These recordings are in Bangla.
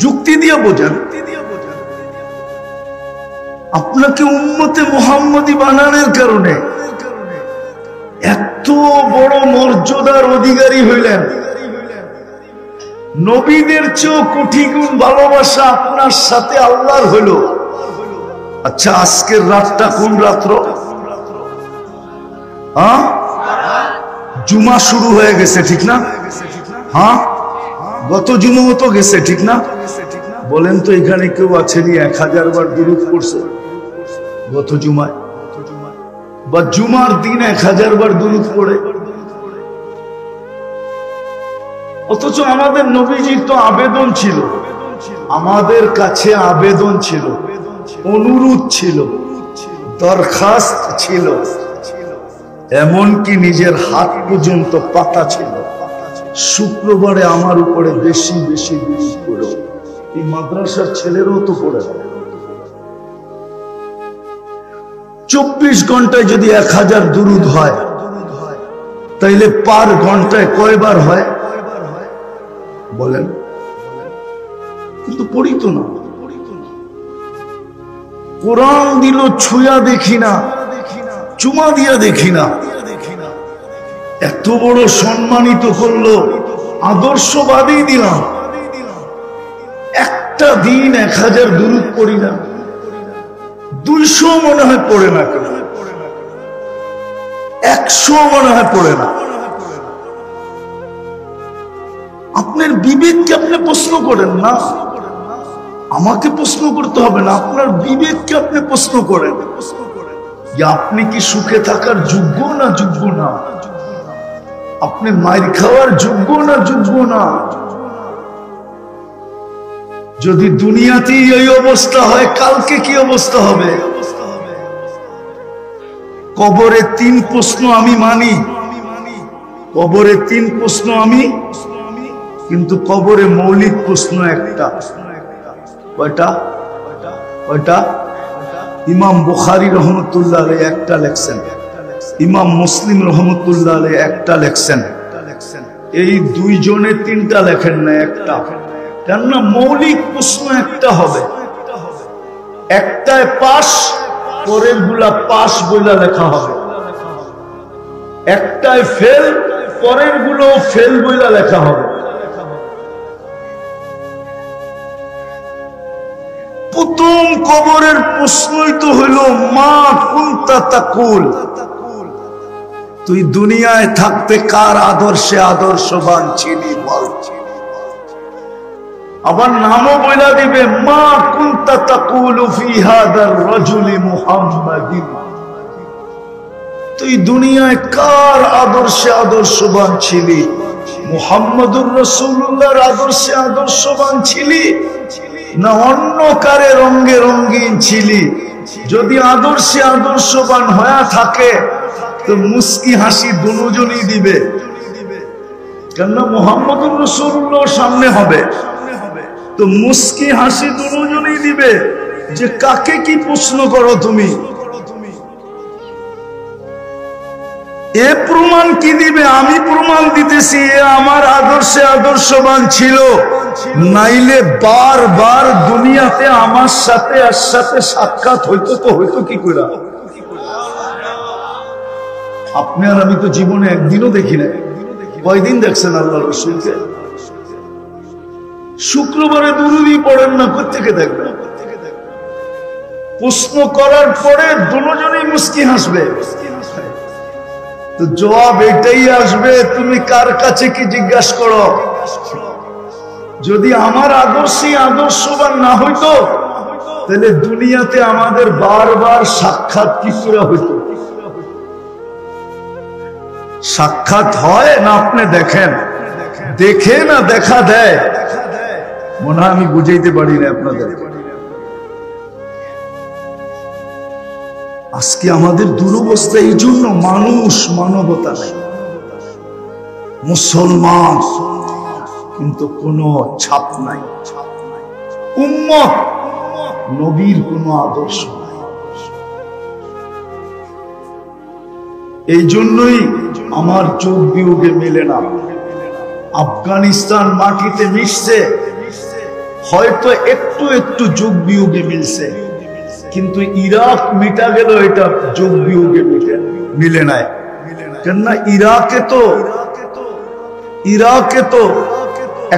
যুক্তি দিয়ে বোঝান। আপনাকে উম্মতে মুহাম্মদী বানানোর কারণে এত বড় মর্যাদার অধিকারী হইলেন। নবীদের চেয়েও কোটি গুণ ভালোবাসা আপনার সাথে আল্লাহর হলো। আচ্ছা, আজকের রাতটা কোন রাত্র? হ্যাঁ, জুমা শুরু হয়ে গেছে, ঠিক না? হ্যাঁ, গত জুমাও তো গেছে, ঠিক না? বলেন তো, এখানে কেউ আছেনি 1000 বার দুরূদ পড়ছে গত জুমায়? বা জুমার দিন 1000 বার দুরূদ পড়ে? অথচ আমাদের নবীজির তো আবেদন ছিল, আমাদের কাছে আবেদন ছিল, অনুরোধ ছিল, দরখাস্ত ছিল, এমনকি নিজের হাত পর্যন্ত পাতা ছিল, শুক্রবারে আমার উপরে বেশি বেশি দুরূদ পড়ো। এই মাদ্রাসার ছেলেরাও তো পড়ে। 24 ঘন্টায় যদি 1000 দুরূদ হয়, তাইলে পার ঘন্টায় কয়বার হয় বলেন? কিন্তু পড়ি তো না। কোরআন দিল, ছুঁয়া দেখি না, চুমা দিয়া দেখি না। এত বড় সম্মানিত করলো, আদর্শবাদী দিলাম, একটা দিন 1000 দুরূদ পড়ি না, 200 মনে হয় পড়ে না, কেন 100 মনে হয় পড়ে না। আপনার বিবেককে আপনি প্রশ্ন করেন না, আমাকে প্রশ্ন করতে হবে না, আপনার বিবেককে আপনি প্রশ্ন করেন যে আপনি কি সুখে থাকার যোগ্য না যোগ্য না, আপনি মাইর খাওয়ার যোগ্য না যোগ্য না। যদি দুনিয়াতেই এই অবস্থা হয়, কালকে কি অবস্থা হবে? কবরে 3 প্রশ্ন আমি মানি, কবরে 3 প্রশ্ন আমি, কিন্তু কবরে মৌলিক প্রশ্ন একটা। কয়টা? কয়টা? ইমাম বুখারী রহমতুল্লাহ আলাইহি একটা লেখছেন, ইমাম মুসলিম রহমতুল্লাহ আলাইহি একটা লেখছেন, এই 2 জনে 3টা লেখেন না, একটা। কেননা মৌলিক প্রশ্ন একটা হবে, একটায় পাস, পরের গুলা পাস বইলা লেখা হবে, একটায় ফেল, পরের গুলো ফেল বইলা লেখা হবে। প্রথম কবরের প্রশ্নই তো হইল, মা কুনতা তাকুল, তুই দুনিয়ায় থাকতে কার আদর্শে আদর্শবান ছিলি বল। আবার নামও বইলা দিবে, মা কুনতা তাকুলু ফি হাদার রাজুলি মুহাম্মাদিন, তুই দুনিয়ায় কার আদর্শে আদর্শবান ছিলি? মুহাম্মদুর রাসূলুল্লাহর আদর্শে আদর্শবান ছিলি না অন্য কারে রঙে রঙিন ছিলি? যদি আদর্শে আদর্শবান হয়ে থাকে তো মুস্কি হাসি দুজনই দিবে, কেননা মুহাম্মদুর রাসূলুল্লাহ সামনে হবে, তো মুস্কি হাসি দুজনই দিবে যে কাকে কি প্রশ্ন করো তুমি। এ প্রমাণ কি দিবে? আমি প্রমাণ দিতেছি এ আমার আদর্শে আদর্শবান ছিল, নাইলে বারবার দুনিয়াতে আমার সাথে আর সাথে সাক্ষাৎ হইতো তো হইতো কি করে? আপনি আর আমি তো জীবনে একদিনও দেখি না। কয়দিন দেখছেন আল্লাহ রাসূলকে? শুক্রবারে দুরূদই পড়েন না, কোত্থেকে দেখবেন? প্রশ্ন করার পরে দুজনেই মুস্কি হাসবে, তো জবাব এটাই আসবে, তুমি কার কাছে কি জিজ্ঞাসা করো? যদি আমার আদর্শে আদর্শবান না হইতো, তাহলে দুনিয়াতে আমাদের বারবার সাক্ষাৎ কি করে হইতো? সাক্ষাৎ হয় না আপনি দেখেন, দেখে না দেখা দেয়? মনে হয় আমি বুঝাইতে পারি না আপনাদের। আজকে আমাদের দুরবস্থা এই জন্য, মানুষ মানবতা নেই, মুসলমান কিন্তু কোনো ছাপ নাই, উম্মত নবীর কোনো আদর্শ নাই। এই জন্যই আমার চোখ বিয়োগে মেলে না। আফগানিস্তান মাটিতে মিশছে, হয়তো একটু একটু যোগ বিয়োগে মিলছে, কিন্তু ইরাক মিটা গেল এটা যোগ বিয়োগে মিলে নাই। কেননা ইরাকে তো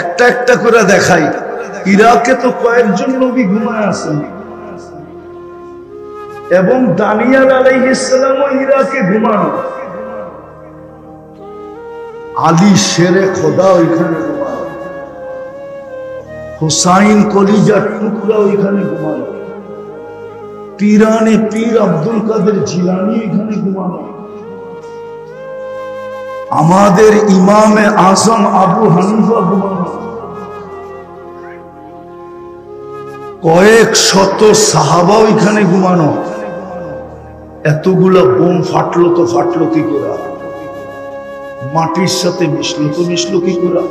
একটা একটা করে দেখাই, ইরাকে তো কয়েকজন নবী ঘুমায় আছেন, এবং দানিয়াল আলাইহিস সালামও ইরাকে ঘুমানো, আলী শেরে খোদা ওইখানে ঘুমানো, হুসাইন কলিজার টুকরা ওইখানে ঘুমানো, পীরানে পীর আব্দুল কাদের জিলানী ওইখানে ঘুমানো, আমাদের ইমামে আজম আবু হানিফা ঘুমানো, কয়েক শত সাহাবা ওইখানে ঘুমানো। এতগুলা বোম ফাটলো তো ফাটলো কি করে? মাটির সাথে মিশলো কি করে?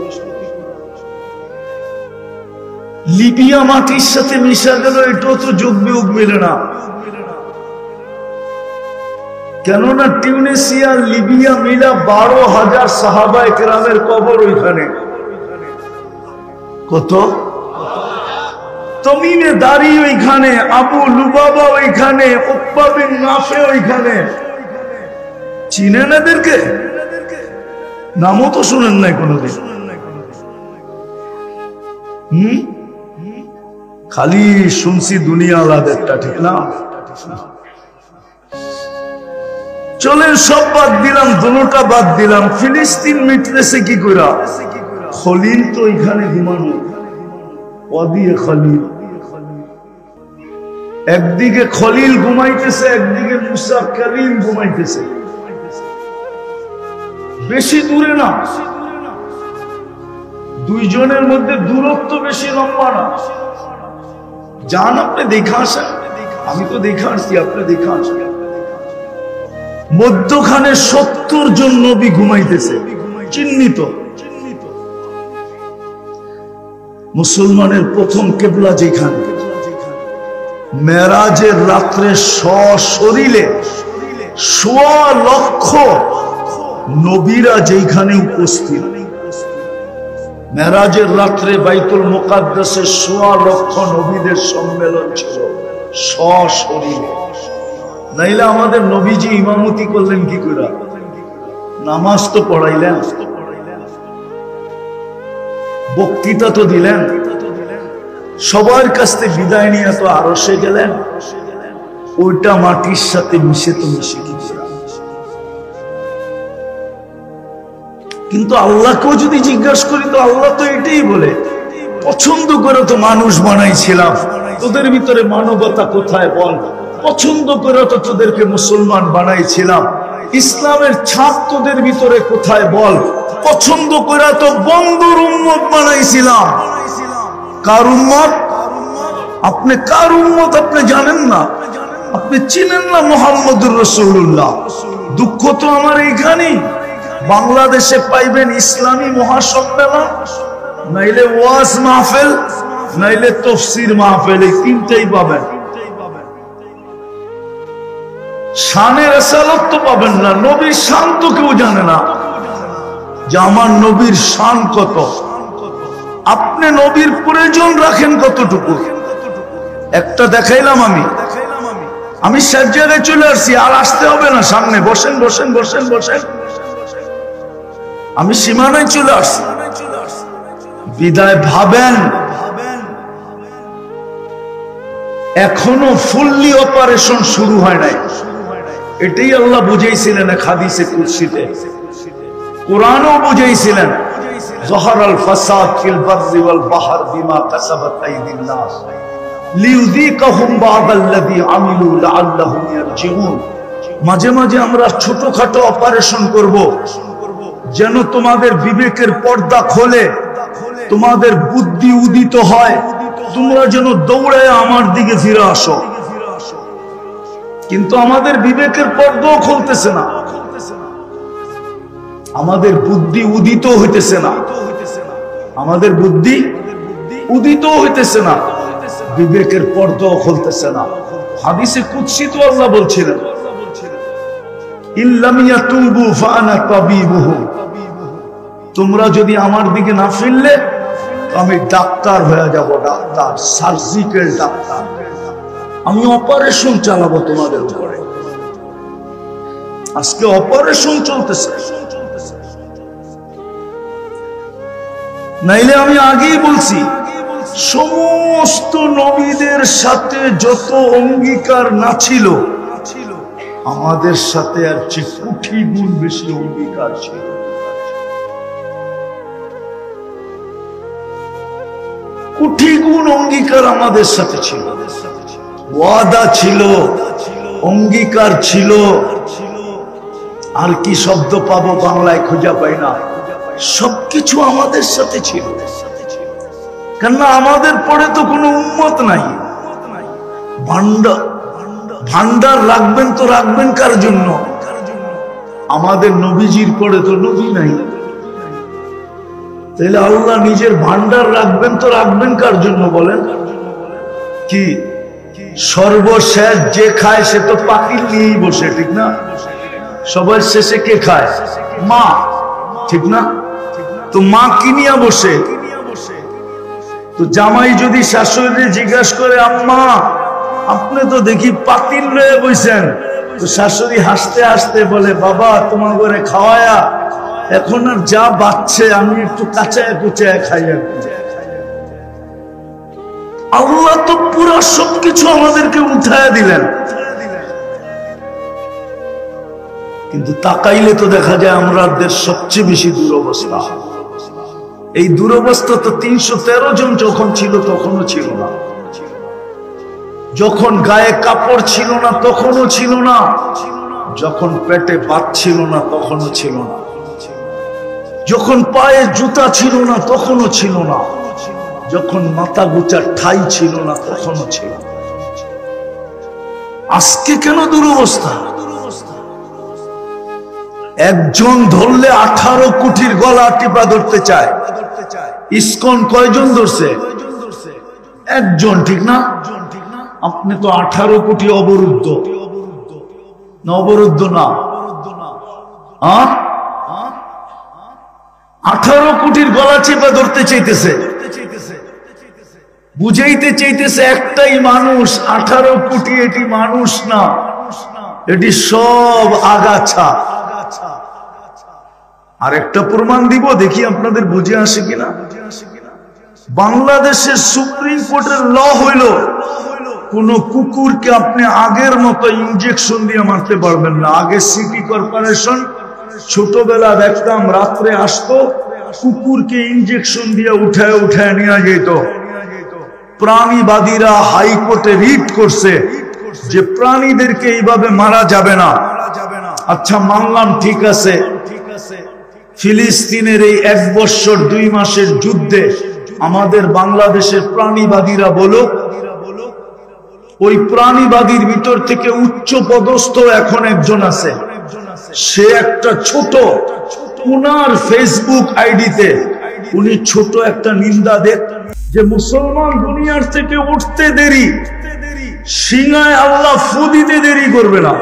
লিবিয়া মাটির সাথে মিশা গেল, এটাও তো যোগ বিয়োগ মেলে না। কেননা টিউনিসিয়া লিবিয়া মিলা 12,000 সাহাবায়ে কেরামের কবর ওইখানে। কত? তমিমে দাড়ি ওইখানে, আবু লুবাবা ওইখানে, উকবা বিন নাফে ওইখানে। চিনেন এদেরকে? নামও তো শুনেন নাই কোনোদিন। খালি শুনছি দুনিয়া আলাদাটা, ঠিক না? চলেন সব বাদ দিলাম, দুটোটা বাদ দিলাম। ফিলিস্তিন মিটতেছে কি করে? খলিল তো এখানে ঘুমানো, ওয়াদিয়ে খলিল। একদিকে খলিল ঘুমাইতেছে, একদিকে মুসা কালিম ঘুমাইতেছে। বেশি দূরে না, দুইজনের মধ্যে দূরত্ব বেশি লম্বা না। যান আপনি দেখে আসেন, আমি তো দেখে আসছি, আপনি দেখে আসেন। মধ্যখানে 70 জন নবী ঘুমাইতেছে, চিহ্নিত। মুসলমানের প্রথম কেবলা যেখানে, মেরাজের রাত্রে সশরীরে 1.25 লক্ষ নবীরা যেখানে উপস্থিত। মেরাজের রাত্রে বাইতুল মুকাদ্দাসে 1.25 লক্ষ নবীদের সম্মেলন ছিল সশরীরে। নাইলে আমাদের নবীজি ইমামতি করলেন কি করে? নামাজ তো পড়াইলেন, বক্তৃতা তো দিলেন, সবার কাছ থেকে বিদায় নিয়ে তো আরশে গেলেন। ওইটা মাটির সাথে মিশে তো মিশে কি? কিন্তু আল্লাহকেও যদি জিজ্ঞাসা করি তো আল্লাহ তো এটাই বলে, পছন্দ করে তো মানুষ বানাইছিলাম, তোদের ভিতরে মানবতা কোথায় বল? পছন্দ করে তো তোদেরকে মুসলমান বানাইছিলাম, ইসলামের ছাপ তোদের ভিতরে কোথায় বল? পছন্দ করে তো বন্ধুর উম্মত বানাইছিলাম। কার উম্মত? আপনি কার উম্মত আপনি জানেন না, আপনি চিনেন না মুহাম্মদুর রাসূলুল্লাহ। দুঃখ তো আমার এইখানেই, বাংলাদেশে পাইবেন ইসলামী মহাসম্মেলন, নাইলে ওয়াজ মাহফিল, নাইলে তাফসীর মাহফিল, এই তিনটাই পাবেন। শানে রাসালত তো পাবেন না, নবীর শান তো কেউ জানে না যে আমার নবীর শান কত। আপনি নবীর প্রয়োজন রাখেন কতটুকু? একটা দেখাইলাম আমি সব জায়গায় চলে আসছি, আর আসতে হবে না সামনে। বসেন বসেন বসেন বসেন, আমি সীমানায় চলে আসছি। বিদায় ভাবেন এখনো ফুললি অপারেশন শুরু হয় নাই। এটাই আল্লাহ বুঝাইছিলেন এক হাদিসে কুদসিতে, কোরআনও বুঝাইছিলেন, যাহারাল ফাসাদ ফিল বাররি ওয়াল বাহর বিমা কাসাবাত আইদিন নাস লিউযীকাহুম বা'দাল্লাযী আমিলু লাআল্লাহুম ইয়ারজিউন। মাঝে মাঝে আমরা ছোটখাটো অপারেশন করব, যেন তোমাদের বিবেকের পর্দা খোলে, তোমাদের বুদ্ধি উদিত হয়, তোমরা যেন দৌড়ায় আমার দিকে ফিরে আসো। কিন্তু আমাদের বিবেকের পর্দাও খুলতেছে না, আমাদের বুদ্ধি উদিত হইতেছে না, আমাদের বুদ্ধি উদিত হইতেছে না, বিবেকের পর্দাও খুলতেছে না। হাদিসে কুদসি তো আল্লাহ বলছিলেন, ইল্লাম ইয়াতুবু ফাআনা তাবিবুহুম, তোমরা যদি আমার দিকে না ফিরলে আমি ডাক্তার হয়ে যাব, ডাক্তার, সার্জিক্যাল ডাক্তার। আমি অপারেশন চালাবো তোমাদের উপরে। আজকে অপারেশন চলতেছে। নাইলে আমি আগেই বলছি, সমস্ত নবীদের সাথে যত অঙ্গীকার না ছিল, আমাদের সাথে আর চেয়ে কোটি গুণ বেশি অঙ্গীকার ছিল। কোটি গুণ অঙ্গীকার আমাদের সাথে ছিল, ওয়াদা ছিল, অঙ্গীকার ছিল। আর কি শব্দ পাবো বাংলায় খুঁজে পাই না। সবকিছু আমাদের সাথে ছিল, কেননা আমাদের পরে তো কোনো উম্মত নাই। ভান্ডার রাখবেন তো রাখবেন কার জন্য? আমাদের নবীজির পরে তো নবী নাই, তাহলে আল্লাহ নিজের ভান্ডার রাখবেন তো রাখবেন কার জন্য বলেন? কি সর্বশেষ যে খায় সে তো পাতিল নিয়েই বসে, ঠিক না? সবার শেষে কে খায়? মা, ঠিক না? তো মা কি নিয়ে বসে? তো জামাই যদি শাশুড়ি জিজ্ঞাসা করে, আম্মা আপনি তো দেখি পাতিল লয়ে বসেন, তো শাশুড়ি হাসতে হাসতে বলে, বাবা তোমার ঘরে খাওয়ায়া এখন আর যা বাচ্চে আমি একটু কাঁচায় কুচায় খাই। আল্লাহ তো পুরো সবকিছু আমাদেরকে উঠায় দিলেন, কিন্তু তাকাইলে তো দেখা যায় আমাদের সবচেয়ে বেশি দুরবস্থা। এই দুরবস্থা তো 313 জন যখন ছিল তখনও ছিল না, যখন গায়ে কাপড় ছিল না তখনও ছিল না, যখন পেটে ভাত ছিল না তখনও ছিল না, যখন পায়ে জুতা ছিল না তখনও ছিল না, যখন মাথা গোচার ঠাই ছিল না তখনও ছিল। আজকে কেন দুরবস্থা? একজন ধরলে 18 কোটির গলা টিপা ধরতে চায়। ইসকন কয়জন ধরছে? একজন, ঠিক না? আপনি তো 18 কোটি অবরুদ্ধ না? অবরুদ্ধ না, 18 কোটির গলা চেপে ধরতে চাইতেছে, বুঝাইতে চাইতেছে একটাই মানুষ, 18 কোটি এটি মানুষ না, এটি সব আগাছা। আর একটা প্রমাণ দিব, দেখি আপনাদের বুঝে আসে কিনা। বাংলাদেশের সুপ্রিম কোর্টের ল হইল, কোন কুকুরকে আপনি আগের মতো ইনজেকশন দিয়ে মারতে পারবেন না। আগে সিটি কর্পোরেশন ছোটবেলা দেখতাম রাত্রে আসতো, কুকুরকে ইনজেকশন দিয়ে উঠায় উঠায় নিয়ে যেত। প্রাণীবাদীরা হাইকোর্টে রিট করছে যে প্রাণীদেরকে এইভাবে মারা যাবে না। আচ্ছা মানলাম, ঠিক আছে, ফিলিস্তিনের এই 1 বছর 2 মাসের যুদ্ধে আমাদের বাংলাদেশের প্রাণীবাদীরা বলো, ওই প্রাণীবাদীর ভিতর থেকে উচ্চ পদস্থ এখন একজন আছে, সে একটা ছোট, উনার ফেসবুক আইডিতে উনি ছোট একটা নিন্দা দেন যে মুসলমান দুনিয়ার থেকে উঠতে দেরি, সিংহায় আল্লাহ ফু দিতে দেরি করবে না।